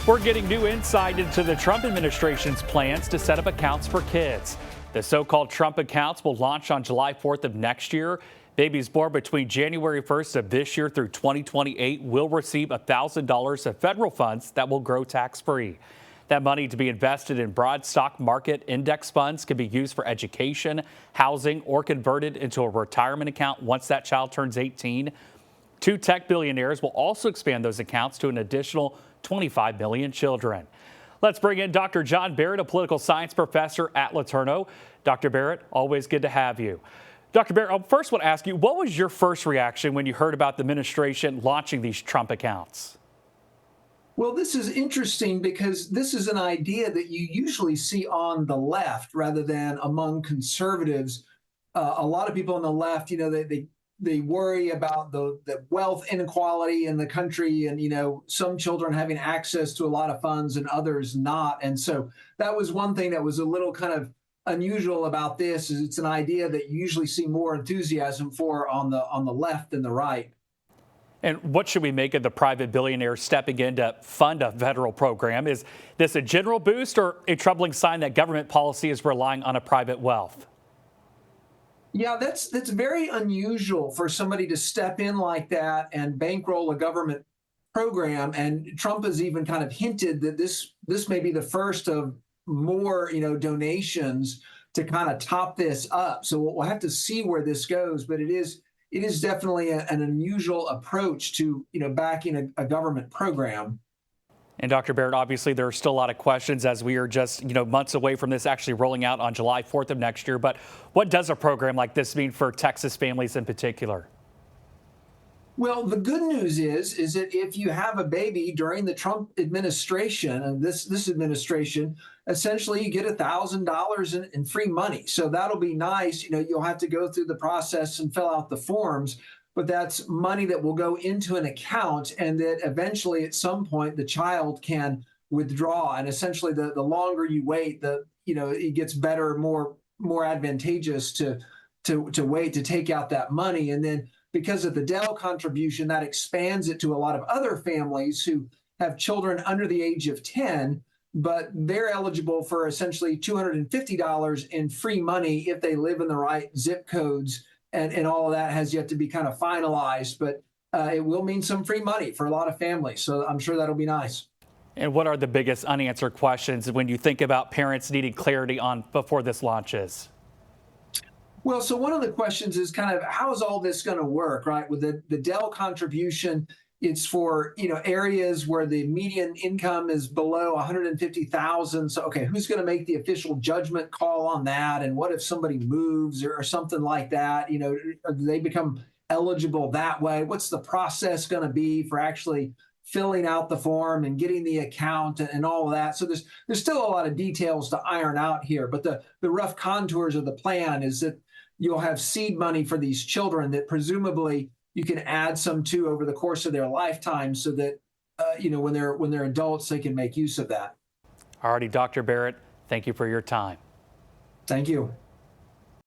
We're getting new insight into the Trump administration's plans to set up accounts for kids. The so-called Trump accounts will launch on July 4th of next year. Babies born between January 1st of this year through 2028 will receive $1,000 of federal funds that will grow tax-free. That money to be invested in broad stock market index funds can be used for education, housing, or converted into a retirement account once that child turns 18. Two tech billionaires will also expand those accounts to an additional 25 million children. Let's bring in Dr. John Barrett, a political science professor at LeTourneau. Dr. Barrett, always good to have you. Dr. Barrett, I first want to ask you, what was your first reaction when you heard about the administration launching these Trump accounts? Well, this is interesting because this is an idea that you usually see on the left rather than among conservatives. A lot of people on the left, they worry about the wealth inequality in the country and, some children having access to a lot of funds and others not. And so that was one thing that was a little kind of unusual about this, is it's an idea that you usually see more enthusiasm for on the left than the right. And what should we make of the private billionaires stepping in to fund a federal program? Is this a general boost or a troubling sign that government policy is relying on a private wealth? Yeah, that's very unusual for somebody to step in like that and bankroll a government program. And Trump has even kind of hinted that this may be the first of more, donations to kind of top this up. So we'll have to see where this goes. But it is definitely an unusual approach to, backing a government program. And Dr. Barrett, obviously, there are still a lot of questions as we are just, months away from this actually rolling out on July 4th of next year. But what does a program like this mean for Texas families in particular? Well, the good news is that if you have a baby during the Trump administration and this administration, essentially you get $1,000 in free money. So that'll be nice. You'll have to go through the process and fill out the forms, but that's money that will go into an account and that eventually at some point the child can withdraw. And essentially the longer you wait, it gets better, more advantageous to wait to take out that money. And then because of the Dell contribution, that expands it to a lot of other families who have children under the age of 10, but they're eligible for essentially $250 in free money if they live in the right zip codes. And all of that has yet to be kind of finalized, but it will mean some free money for a lot of families. So I'm sure that'll be nice. And what are the biggest unanswered questions when you think about parents needing clarity on before this launches? Well, so one of the questions is kind of how is all this going to work, right? With the Dell contribution, it's for areas where the median income is below 150,000. So, okay, who's going to make the official judgment call on that? And what if somebody moves or something like that? Do they become eligible that way? What's the process going to be for actually filling out the form and getting the account and all of that? So there's still a lot of details to iron out here. But the rough contours of the plan is that you'll have seed money for these children that presumably you can add some to over the course of their lifetime so that, when they're adults, they can make use of that. Alrighty, Dr. Barrett, thank you for your time. Thank you.